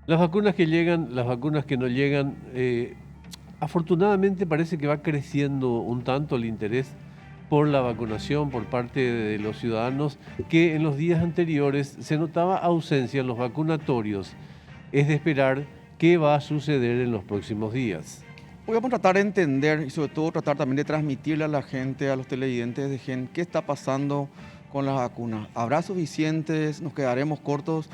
Las vacunas que llegan, las vacunas que no llegan, afortunadamente parece que va creciendo un tanto el interés por la vacunación por parte de los ciudadanos, que en los días anteriores se notaba ausencia en los vacunatorios. Es de esperar qué va a suceder en los próximos días. Hoy vamos a tratar de entender y sobre todo tratar también de transmitirle a la gente, a los televidentes de GEN, qué está pasando con las vacunas. ¿Habrá suficientes? ¿Nos quedaremos cortos?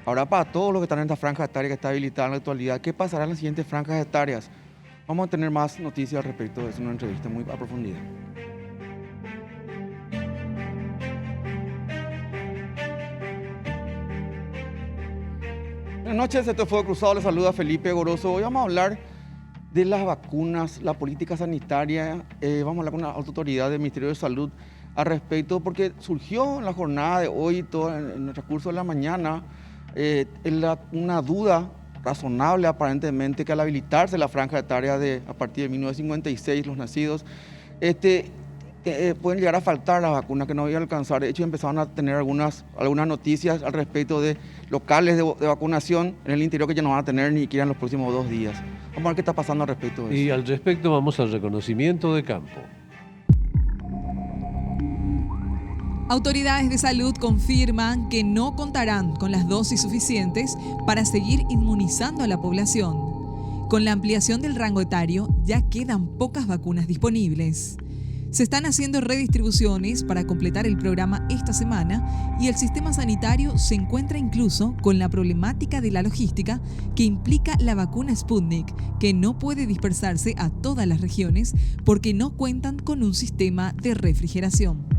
Ahora, para todos los que están en esta franja etaria que está habilitada en la actualidad, ¿qué pasará en las siguientes franjas etarias? Vamos a tener más noticias al respecto de eso en una entrevista muy a profundidad. Buenas noches, esto fue Cruzado, les saluda Felipe Goroso. Hoy vamos a hablar de las vacunas, la política sanitaria. Vamos a hablar con la autoridad del Ministerio de Salud al respecto, porque surgió en la jornada de hoy, todo en el transcurso de la mañana, una duda razonable aparentemente que al habilitarse la franja etaria a partir de 1956, los nacidos, pueden llegar a faltar las vacunas que no iban a alcanzar. De hecho, empezaron a tener algunas noticias al respecto de locales de vacunación en el interior que ya no van a tener ni siquiera en los próximos 2 días. Vamos a ver qué está pasando al respecto de eso. Y al respecto vamos al reconocimiento de campo. Autoridades de salud confirman que no contarán con las dosis suficientes para seguir inmunizando a la población. Con la ampliación del rango etario, ya quedan pocas vacunas disponibles. Se están haciendo redistribuciones para completar el programa esta semana y el sistema sanitario se encuentra incluso con la problemática de la logística que implica la vacuna Sputnik, que no puede dispersarse a todas las regiones porque no cuentan con un sistema de refrigeración.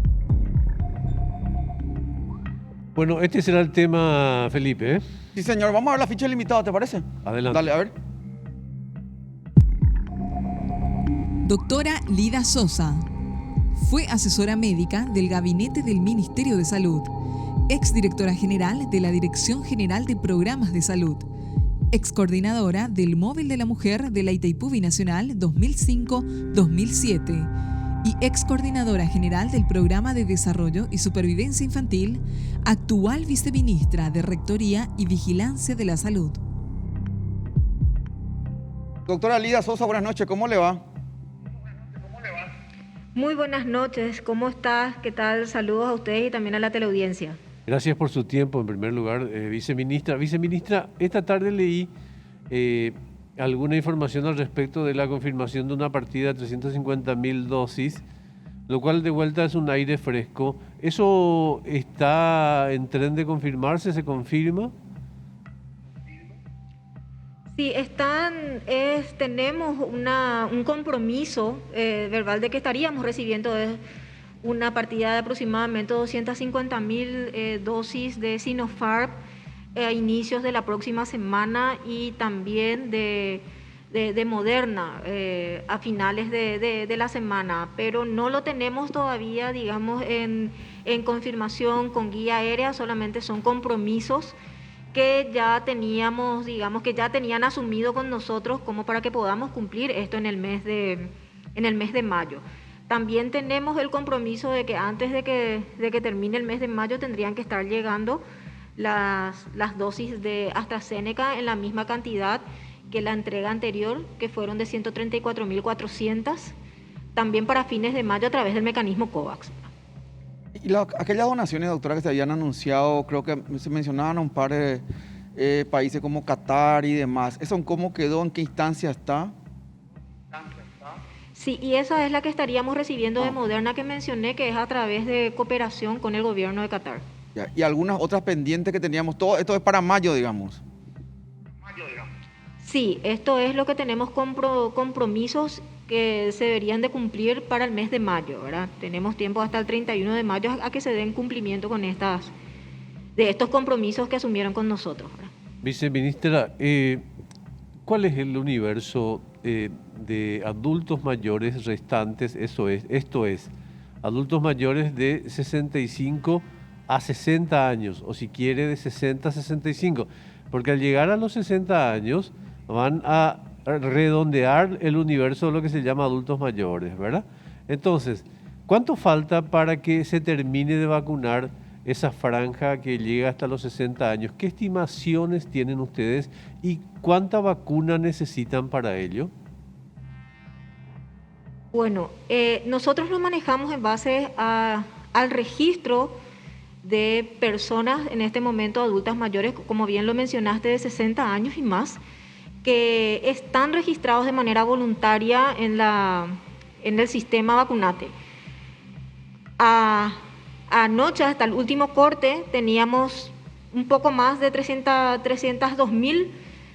Bueno, este será el tema, Felipe, ¿eh? Sí, señor. Vamos a ver la ficha limitada, ¿te parece? Adelante. Dale, a ver. Doctora Lida Sosa fue asesora médica del Gabinete del Ministerio de Salud, exdirectora general de la Dirección General de Programas de Salud, excoordinadora del Móvil de la Mujer de la Itaipú Binacional 2005-2007 y excoordinadora general del Programa de Desarrollo y Supervivencia Infantil, actual viceministra de Rectoría y Vigilancia de la Salud. Doctora Lida Sosa, buenas noches, ¿cómo le va? Muy buenas noches, ¿cómo estás? ¿Qué tal? Saludos a ustedes y también a la teleaudiencia. Gracias por su tiempo, en primer lugar, viceministra. Viceministra, esta tarde leí alguna información al respecto de la confirmación de una partida de 350.000 dosis, lo cual de vuelta es un aire fresco. ¿Eso está en tren de confirmarse? ¿Se confirma? Sí, tenemos un compromiso verbal de que estaríamos recibiendo una partida de aproximadamente 250.000 dosis de Sinopharm a inicios de la próxima semana y también de Moderna a finales de la semana, pero no lo tenemos todavía, digamos, en confirmación con guía aérea, solamente son compromisos que ya teníamos, digamos, que ya tenían asumido con nosotros como para que podamos cumplir esto en el mes de mayo. También tenemos el compromiso de que antes de que termine el mes de mayo tendrían que estar llegando las dosis de AstraZeneca en la misma cantidad que la entrega anterior, que fueron de 134.400, también para fines de mayo a través del mecanismo COVAX. Y aquellas donaciones, doctora, que se habían anunciado, creo que se mencionaban a un par de países como Qatar y demás. ¿Eso cómo quedó? ¿En qué instancia está? Sí, y esa es la que estaríamos recibiendo de Moderna que mencioné, que es a través de cooperación con el gobierno de Qatar. Ya, y algunas otras pendientes que teníamos. Todo esto es para mayo, digamos. Sí, esto es lo que tenemos compromisos que se deberían de cumplir para el mes de mayo, ¿verdad? Tenemos tiempo hasta el 31 de mayo a que se den cumplimiento con estos compromisos que asumieron con nosotros, ¿verdad? Viceministra, ¿cuál es el universo de adultos mayores restantes? Esto es, adultos mayores de 65 a 60 años, o si quiere de 60 a 65, porque al llegar a los 60 años van a redondear el universo de lo que se llama adultos mayores, ¿verdad? Entonces, ¿cuánto falta para que se termine de vacunar esa franja que llega hasta los 60 años. ¿Qué estimaciones tienen ustedes y cuánta vacuna necesitan para ello? Bueno, nosotros lo manejamos en base al registro de personas en este momento adultas mayores, como bien lo mencionaste, de 60 años y más, que están registrados de manera voluntaria en el sistema Vacunate. Anoche, hasta el último corte, teníamos un poco más de 302.000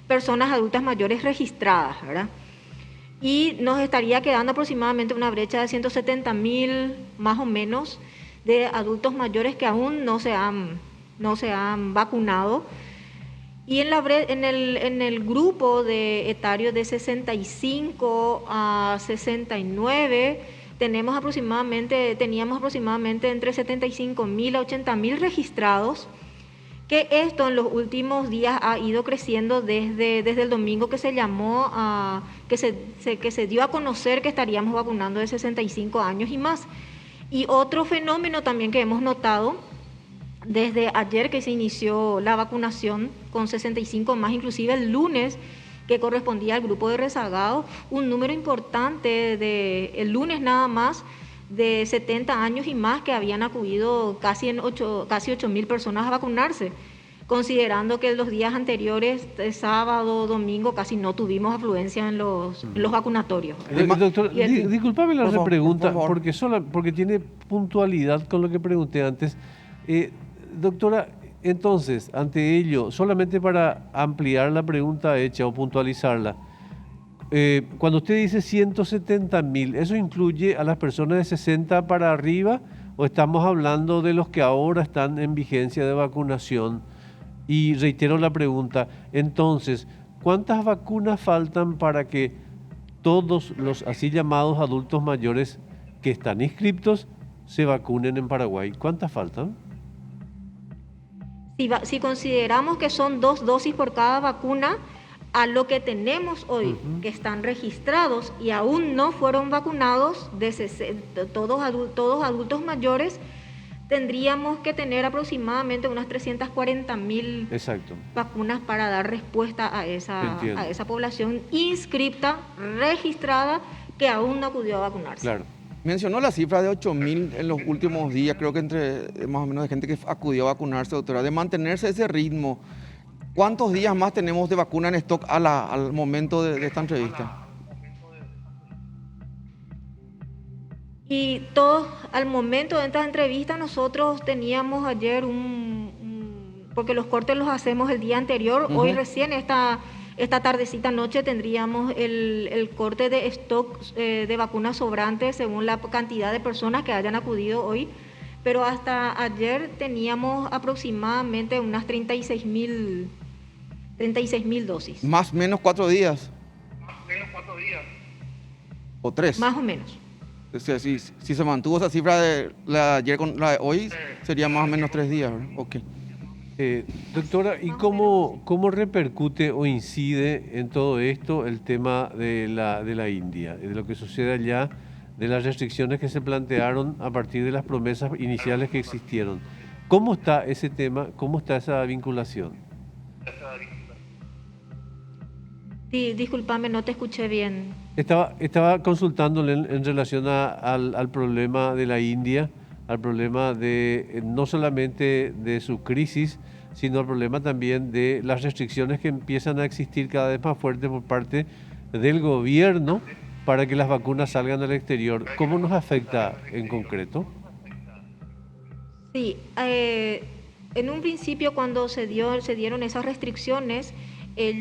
personas adultas mayores registradas, ¿verdad? Y nos estaría quedando aproximadamente una brecha de 170.000 más o menos de adultos mayores que aún no se han vacunado. Y en el grupo de etario de 65 a 69 teníamos aproximadamente entre 75.000 a 80.000 registrados, que esto en los últimos días ha ido creciendo desde el domingo que se llamó que se dio a conocer que estaríamos vacunando de 65 años y más. Y otro fenómeno también que hemos notado desde ayer, que se inició la vacunación con 65 más, inclusive el lunes, que correspondía al grupo de rezagados, un número importante el lunes nada más, de 70 años y más, que habían acudido casi 8.000 personas a vacunarse, considerando que los días anteriores, sábado, domingo, casi no tuvimos afluencia en los vacunatorios. Doctor, discúlpame la repregunta, por favor. porque tiene puntualidad con lo que pregunté antes. Doctora, entonces, ante ello, solamente para ampliar la pregunta hecha o puntualizarla, cuando usted dice 170.000, ¿eso incluye a las personas de 60 para arriba o estamos hablando de los que ahora están en vigencia de vacunación? Y reitero la pregunta, entonces, ¿cuántas vacunas faltan para que todos los así llamados adultos mayores que están inscriptos se vacunen en Paraguay? ¿Cuántas faltan? Si consideramos que son 2 dosis por cada vacuna, a lo que tenemos hoy, que están registrados y aún no fueron vacunados, todos adultos mayores, tendríamos que tener aproximadamente unas 340.000 vacunas para dar respuesta a esa población inscripta, registrada, que aún no acudió a vacunarse. Claro. Mencionó la cifra de 8.000 en los últimos días, creo que entre más o menos de gente que acudió a vacunarse, doctora. De mantenerse ese ritmo, ¿cuántos días más tenemos de vacuna en stock al momento de esta entrevista? Y todos, al momento de esta entrevista, nosotros teníamos ayer porque los cortes los hacemos el día anterior, hoy recién esta tardecita noche tendríamos el corte de stock de vacunas sobrantes según la cantidad de personas que hayan acudido hoy, pero hasta ayer teníamos aproximadamente unas 36.000 dosis. ¿Más o menos 4 días? ¿O 3? Más o menos. O sea, si se mantuvo esa cifra de la de ayer con la de hoy, sería más o menos 3 días, ¿verdad? Ok. Doctora, ¿y cómo repercute o incide en todo esto el tema de la India, de lo que sucede allá, de las restricciones que se plantearon a partir de las promesas iniciales que existieron? ¿Cómo está ese tema? ¿Cómo está esa vinculación? Sí, discúlpame, no te escuché bien. Estaba consultándole en relación al problema de la India, al problema de no solamente de su crisis, sino al problema también de las restricciones que empiezan a existir cada vez más fuertes por parte del gobierno para que las vacunas salgan al exterior. ¿Cómo nos afecta en concreto? Sí, en un principio cuando se dieron esas restricciones, el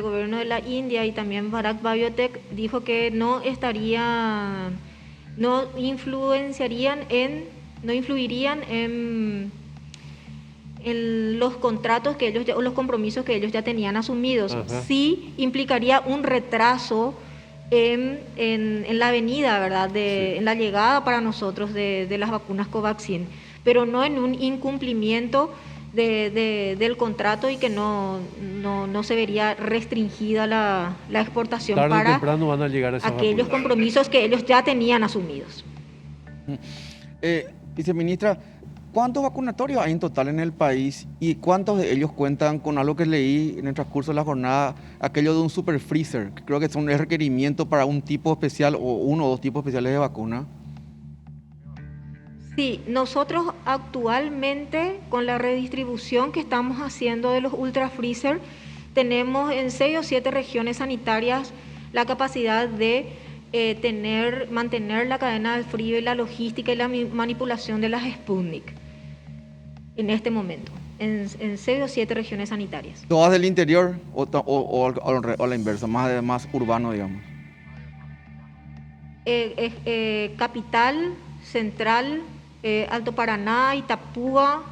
gobierno de la India y también Bharat Biotech dijo que no influirían en los contratos que ellos o los compromisos que ellos ya tenían asumidos. Ajá. Sí implicaría un retraso en la venida, ¿verdad? En la llegada para nosotros de las vacunas Covaxin, pero no en un incumplimiento del contrato y que no se vería restringida la exportación. Tarde para o temprano van a llegar a esas aquellos vacunas. Compromisos que ellos ya tenían asumidos. Viceministra, ¿Cuántos vacunatorios hay en total en el país y cuántos de ellos cuentan con algo que leí en el transcurso de la jornada, aquello de un super freezer, que creo que es un requerimiento para un tipo especial o uno o dos tipos especiales de vacuna? Sí, nosotros actualmente con la redistribución que estamos haciendo de los ultra freezer, tenemos en 6 o 7 regiones sanitarias la capacidad de mantener la cadena de frío y la logística y la manipulación de las Sputnik en este momento, en 6 o 7 regiones sanitarias. ¿Todas del interior o a la inversa, más urbano, digamos? Capital, Central, Alto Paraná, Itapúa,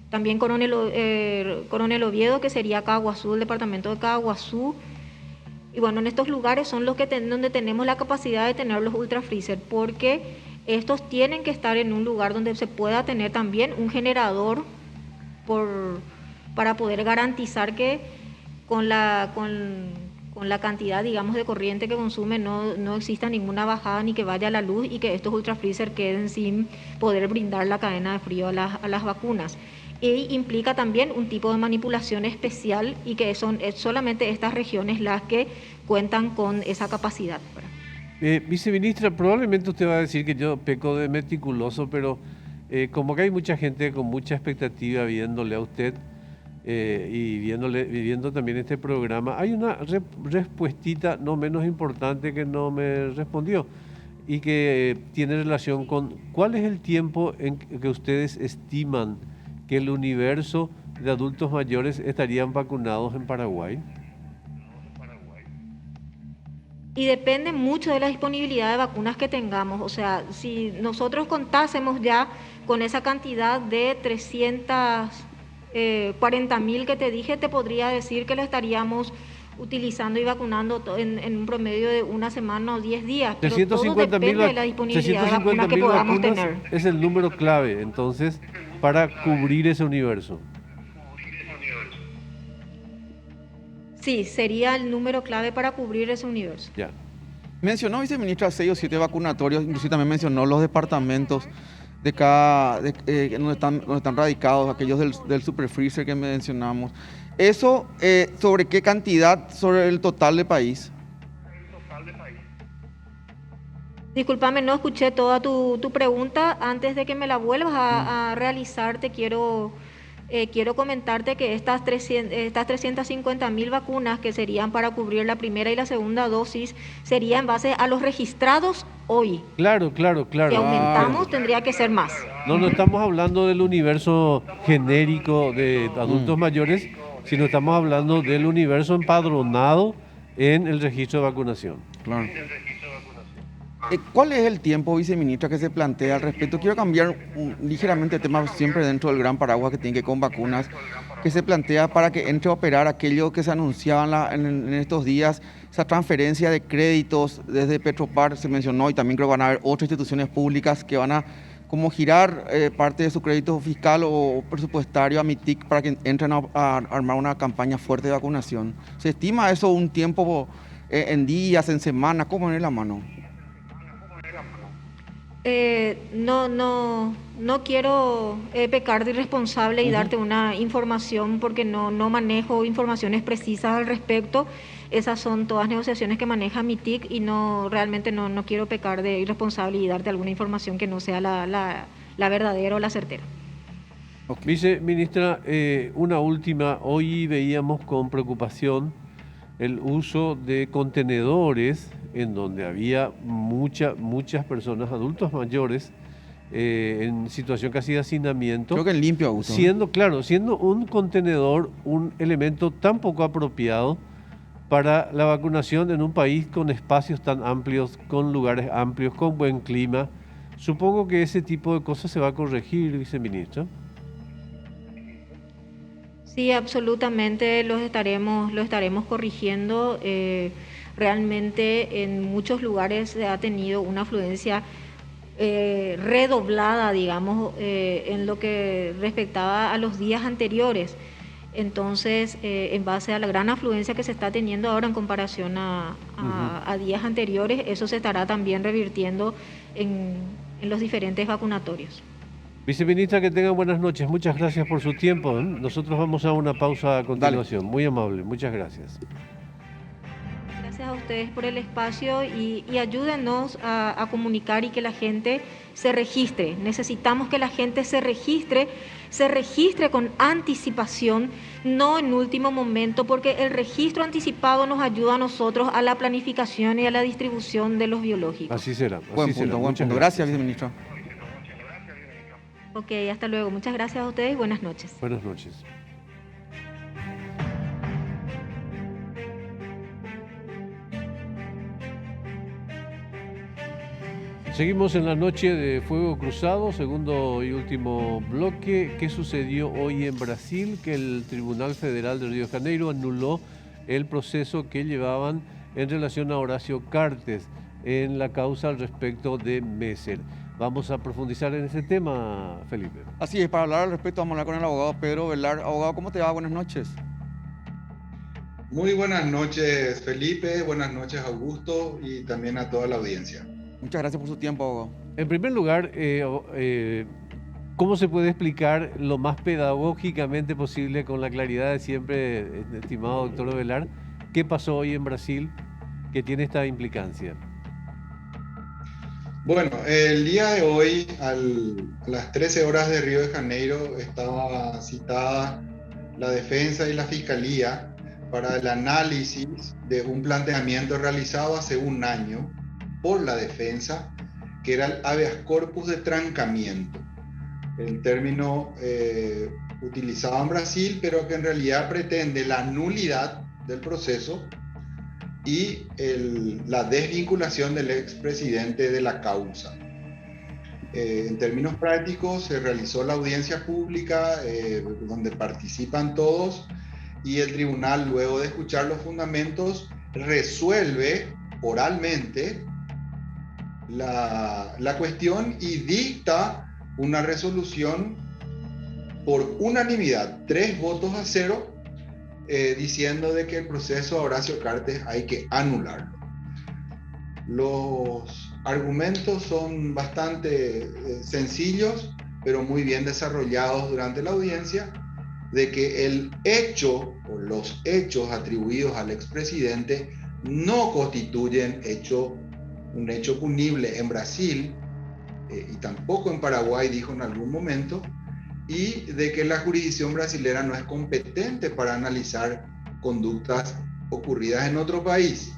también Coronel Oviedo, que sería Caguazú, el departamento de Caguazú. Y bueno, en estos lugares son los que donde tenemos la capacidad de tener los ultra freezer, porque estos tienen que estar en un lugar donde se pueda tener también un generador para poder garantizar que con la cantidad, digamos, de corriente que consume no exista ninguna bajada ni que vaya a la luz y que estos ultra freezer queden sin poder brindar la cadena de frío a las vacunas. Y implica también un tipo de manipulación especial y que son solamente estas regiones las que cuentan con esa capacidad. Viceministra, probablemente usted va a decir que yo peco de meticuloso, pero como que hay mucha gente con mucha expectativa viéndole a usted y viendo también este programa, hay una respuestita no menos importante que no me respondió y que tiene relación con cuál es el tiempo en que ustedes estiman que el universo de adultos mayores estarían vacunados en Paraguay. Y depende mucho de la disponibilidad de vacunas que tengamos. O sea, si nosotros contásemos ya con esa cantidad de 340.000 que te dije, te podría decir que la estaríamos utilizando y vacunando en un promedio de una semana o 10 días. Pero todo depende de la disponibilidad de vacunas que podamos tener. Es el número clave, entonces, para cubrir ese universo. Sí, sería el número clave para cubrir ese universo. Ya. Mencionó, viceministra, 6 o 7 vacunatorios, inclusive también mencionó los departamentos donde están radicados, aquellos del super freezer que mencionamos. ¿Eso sobre qué cantidad, sobre el total del país? Discúlpame, no escuché toda tu pregunta. Antes de que me la vuelvas a realizar, te quiero comentarte que estas 350.000 vacunas que serían para cubrir la primera y la segunda dosis sería en base a los registrados hoy. Claro. Si aumentamos, tendría que ser más. No estamos hablando del universo genérico de adultos mayores, sino estamos hablando del universo empadronado en el registro de vacunación. Claro. ¿Cuál es el tiempo, viceministra, que se plantea al respecto? Quiero cambiar ligeramente el tema, siempre dentro del gran paraguas que tiene que ver con vacunas, que se plantea para que entre a operar aquello que se anunciaba en estos días, esa transferencia de créditos desde Petropar, se mencionó, y también creo que van a haber otras instituciones públicas que van a como girar parte de su crédito fiscal o presupuestario a MITIC para que entren a armar una campaña fuerte de vacunación. ¿Se estima eso un tiempo en días, en semanas? ¿Cómo en la mano? No quiero pecar de irresponsable y darte una información porque no manejo informaciones precisas al respecto. Esas son todas negociaciones que maneja MITIC y realmente no quiero pecar de irresponsable y darte alguna información que no sea la verdadera o la certera. Okay. Viceministra, una última. Hoy veíamos con preocupación el uso de contenedores en donde había muchas personas, adultos mayores, en situación casi de hacinamiento. Creo que en limpio uso. Siendo un contenedor un elemento tan poco apropiado para la vacunación en un país con espacios tan amplios, con lugares amplios, con buen clima. Supongo que ese tipo de cosas se va a corregir, viceministra. Sí, absolutamente lo estaremos corrigiendo. Realmente en muchos lugares se ha tenido una afluencia redoblada, digamos, en lo que respectaba a los días anteriores. Entonces, en base a la gran afluencia que se está teniendo ahora en comparación a días anteriores, eso se estará también revirtiendo en los diferentes vacunatorios. Viceministra, que tengan buenas noches. Muchas gracias por su tiempo. Nosotros vamos a una pausa a continuación. Dale. Muy amable. Muchas gracias. Gracias a ustedes por el espacio y ayúdenos a comunicar y que la gente se registre. Necesitamos que la gente se registre con anticipación, no en último momento, porque el registro anticipado nos ayuda a nosotros a la planificación y a la distribución de los biológicos. Así será. Buen punto. Gracias, viceministra. Ok, hasta luego. Muchas gracias a ustedes y buenas noches. Buenas noches. Seguimos en la noche de Fuego Cruzado, segundo y último bloque. ¿Qué sucedió hoy en Brasil? Que el Tribunal Federal de Río de Janeiro anuló el proceso que llevaban en relación a Horacio Cartes en la causa al respecto de Messer. Vamos a profundizar en ese tema, Felipe. Así es, para hablar al respecto vamos a hablar con el abogado Pedro Velar. Abogado, ¿cómo te va? Buenas noches. Muy buenas noches, Felipe. Buenas noches, Augusto, y también a toda la audiencia. Muchas gracias por su tiempo, abogado. En primer lugar, ¿cómo se puede explicar lo más pedagógicamente posible, con la claridad de siempre, estimado doctor Velar, qué pasó hoy en Brasil que tiene esta implicancia? Bueno, el día de hoy, a las 13 horas de Río de Janeiro, estaba citada la defensa y la fiscalía para el análisis de un planteamiento realizado hace un año por la defensa, que era el habeas corpus de trancamiento, el término utilizado en Brasil, pero que en realidad pretende la nulidad del proceso y la desvinculación del expresidente de la causa. En términos prácticos, se realizó la audiencia pública donde participan todos, y el tribunal, luego de escuchar los fundamentos, resuelve oralmente la cuestión y dicta una resolución por unanimidad, 3 votos a 0, diciendo de que el proceso a Horacio Cartes hay que anularlo. Los argumentos son bastante sencillos, pero muy bien desarrollados durante la audiencia, de que el hecho o los hechos atribuidos al expresidente no constituyen un hecho punible en Brasil y tampoco en Paraguay, dijo en algún momento, y de que la jurisdicción brasilera no es competente para analizar conductas ocurridas en otro país.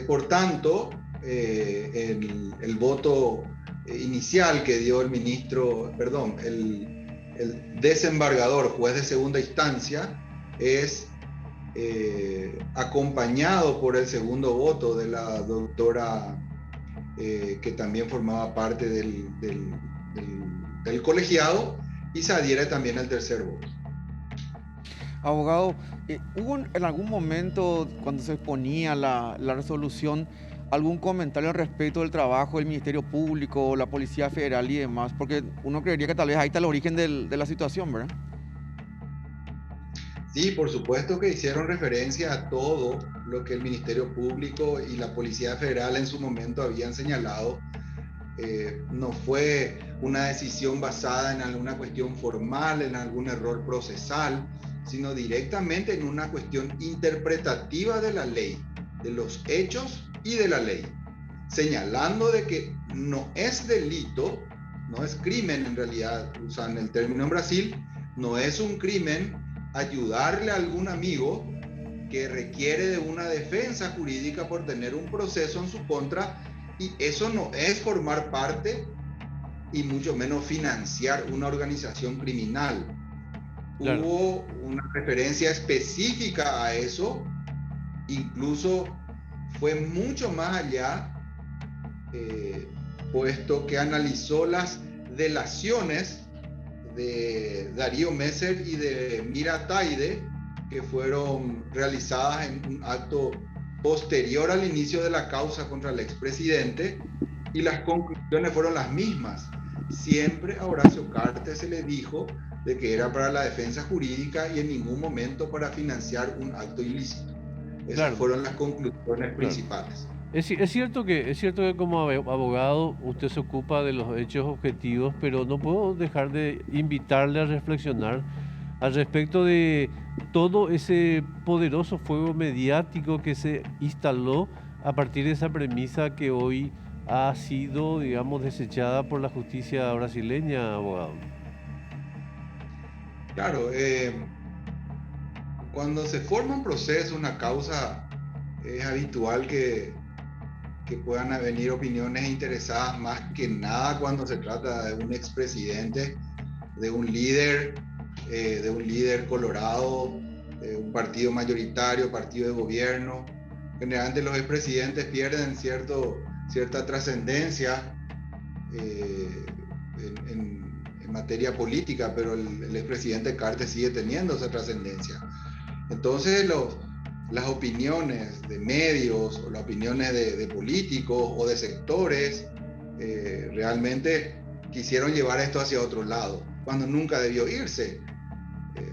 Por tanto, el voto inicial que dio el desembargador, juez de segunda instancia, es acompañado por el segundo voto de la doctora que también formaba parte del colegiado, y se adhiere también al tercer voto. Abogado, ¿hubo en algún momento, cuando se exponía la resolución, algún comentario al respecto del trabajo del Ministerio Público, la Policía Federal y demás? Porque uno creería que tal vez ahí está el origen de la situación, ¿verdad? Sí, por supuesto que hicieron referencia a todo lo que el Ministerio Público y la Policía Federal en su momento habían señalado. No fue una decisión basada en alguna cuestión formal, en algún error procesal, sino directamente en una cuestión interpretativa de la ley, de los hechos y de la ley, señalando de que no es delito, no es crimen en realidad, usan el término en Brasil, no es un crimen ayudarle a algún amigo que requiere de una defensa jurídica por tener un proceso en su contra, y eso no es formar parte y mucho menos financiar una organización criminal. Claro. Hubo una referencia específica a eso, incluso fue mucho más allá, puesto que analizó las delaciones de Darío Messer y de Mira Taide, que fueron realizadas en un acto posterior al inicio de la causa contra el expresidente, y las conclusiones fueron las mismas. Siempre a Horacio Cartes se le dijo de que era para la defensa jurídica y en ningún momento para financiar un acto ilícito. Esas fueron las conclusiones principales. Es cierto que como abogado usted se ocupa de los hechos objetivos, pero no puedo dejar de invitarle a reflexionar al respecto de todo ese poderoso fuego mediático que se instaló a partir de esa premisa que hoy ha sido, digamos, desechada por la justicia brasileña, abogado. Claro, cuando se forma un proceso, una causa, es habitual que puedan venir opiniones interesadas, más que nada cuando se trata de un expresidente, de un líder colorado, de un partido mayoritario, partido de gobierno. Generalmente los expresidentes pierden cierta trascendencia en materia política, pero el expresidente Carter sigue teniendo esa trascendencia. Entonces las opiniones de medios o las opiniones de políticos o de sectores realmente quisieron llevar esto hacia otro lado, cuando nunca debió irse.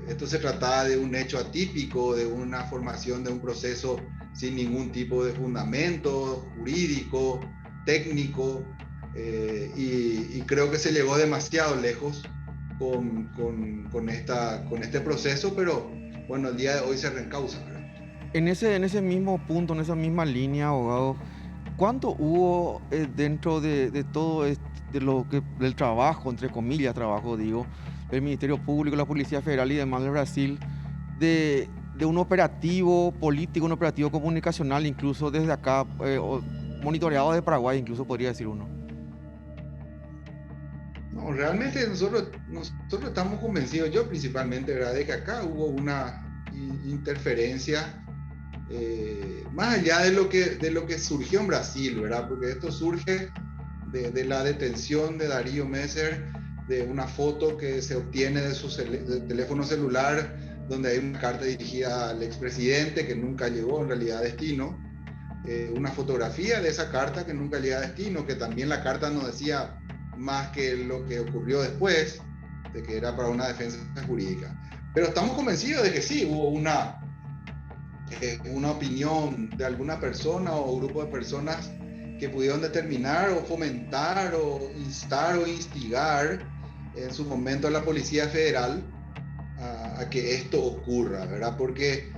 Esto se trataba de un hecho atípico, de una formación de un proceso sin ningún tipo de fundamento jurídico, técnico, y creo que se llegó demasiado lejos con este proceso, pero bueno, el día de hoy se reencausa, ¿verdad? En ese mismo punto, en esa misma línea, abogado, ¿cuánto hubo dentro de todo del trabajo, entre comillas, trabajo, digo, del Ministerio Público, la Policía Federal y demás de Brasil, de un operativo político, un operativo comunicacional, incluso desde acá, monitoreado de Paraguay, incluso podría decir uno? No, realmente nosotros estamos convencidos, yo principalmente, ¿verdad?, de que acá hubo una interferencia más allá de lo que surgió en Brasil, ¿verdad? Porque esto surge de la detención de Darío Messer, de una foto que se obtiene de su teléfono celular, donde hay una carta dirigida al expresidente que nunca llegó en realidad a destino, una fotografía de esa carta que nunca llega a destino, que también la carta no decía más que lo que ocurrió después, de que era para una defensa jurídica. Pero estamos convencidos de que sí, hubo una opinión de alguna persona o grupo de personas que pudieron determinar o fomentar o instar o instigar en su momento a la Policía Federal a que esto ocurra, ¿verdad? Porque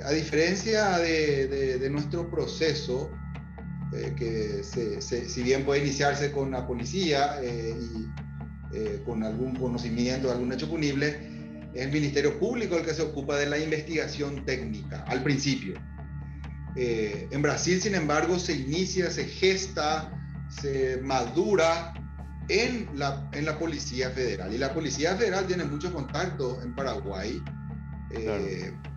a diferencia de nuestro proceso, que si bien puede iniciarse con la policía y con algún conocimiento de algún hecho punible, es el Ministerio Público el que se ocupa de la investigación técnica al principio. En Brasil, sin embargo, se inicia, se gesta, se madura en la Policía Federal. Y la Policía Federal tiene mucho contacto en Paraguay,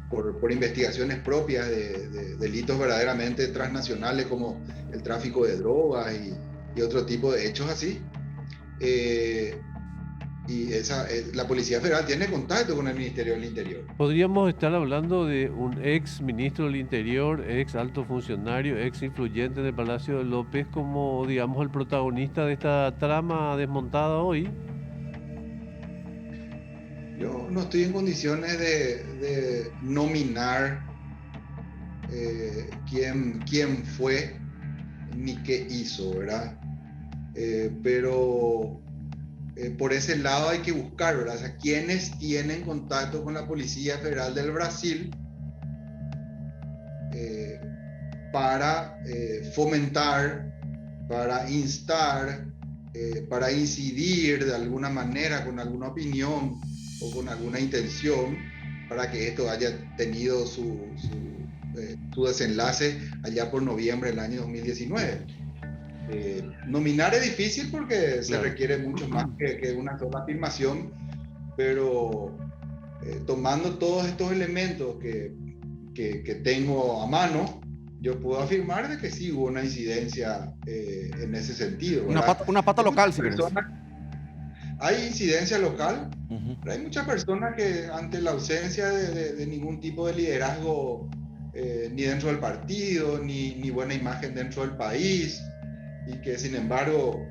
por investigaciones propias de delitos verdaderamente transnacionales como el tráfico de drogas y otro tipo de hechos así. La Policía Federal tiene contacto con el Ministerio del Interior. Podríamos estar hablando de un ex ministro del Interior, ex alto funcionario, ex influyente del Palacio de López, como, digamos, el protagonista de esta trama desmontada hoy. Yo no estoy en condiciones de nominar quién fue ni qué hizo, ¿verdad? Pero por ese lado hay que buscar, ¿verdad? O sea, quienes tienen contacto con la Policía Federal del Brasil para fomentar, para instar, para incidir de alguna manera, con alguna opinión o con alguna intención, para que esto haya tenido su desenlace allá por noviembre del año 2019. Nominar es difícil porque se requiere mucho más que una sola afirmación, pero tomando todos estos elementos que tengo a mano, yo puedo afirmar de que sí hubo una incidencia en ese sentido. Una pata local, si querés. Hay incidencia local, pero hay muchas personas que ante la ausencia de ningún tipo de liderazgo, ni dentro del partido, ni buena imagen dentro del país, y que sin embargo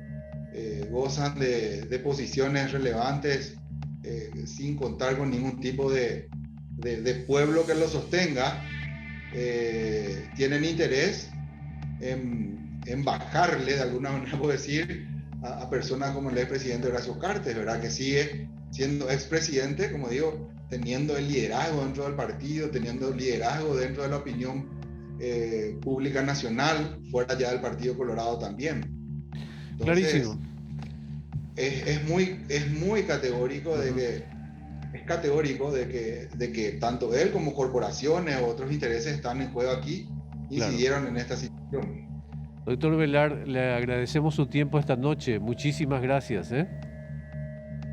gozan de posiciones relevantes sin contar con ningún tipo de pueblo que lo sostenga, tienen interés en bajarle, de alguna manera puedo decir, a personas como el expresidente Horacio Cartes, ¿verdad? Que sigue siendo expresidente, como digo, teniendo el liderazgo dentro del partido, teniendo liderazgo dentro de la opinión pública nacional, fuera ya del Partido Colorado también. Entonces, Clarísimo. Es muy categórico de que es categórico de que tanto él como corporaciones o otros intereses están en juego aquí, incidieron en esta situación. Doctor Velar, le agradecemos su tiempo esta noche. Muchísimas gracias.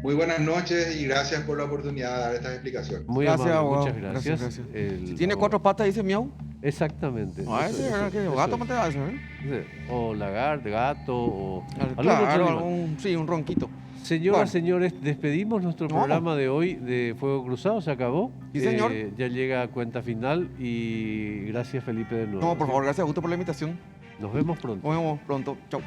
Muy buenas noches y gracias por la oportunidad de dar estas explicaciones. Muy Gracias, amable, abogado. muchas gracias. Gracias. El Si tiene abogado. 4 patas, dice miau. Exactamente. Ah, eso- ese, ¿verdad? eso- Que eso gato es. me te da eso, ¿eh? O lagarto, gato, o algún otro Claro, animal. sí, un ronquito. Señoras, Bueno. señores, despedimos nuestro No. programa de hoy de Fuego Cruzado, se acabó. Sí, señor. Ya llega a cuenta final y gracias Felipe de nuevo. No, por favor, gracias, Augusto, por la invitación. Nos vemos pronto. Nos vemos pronto. Chau.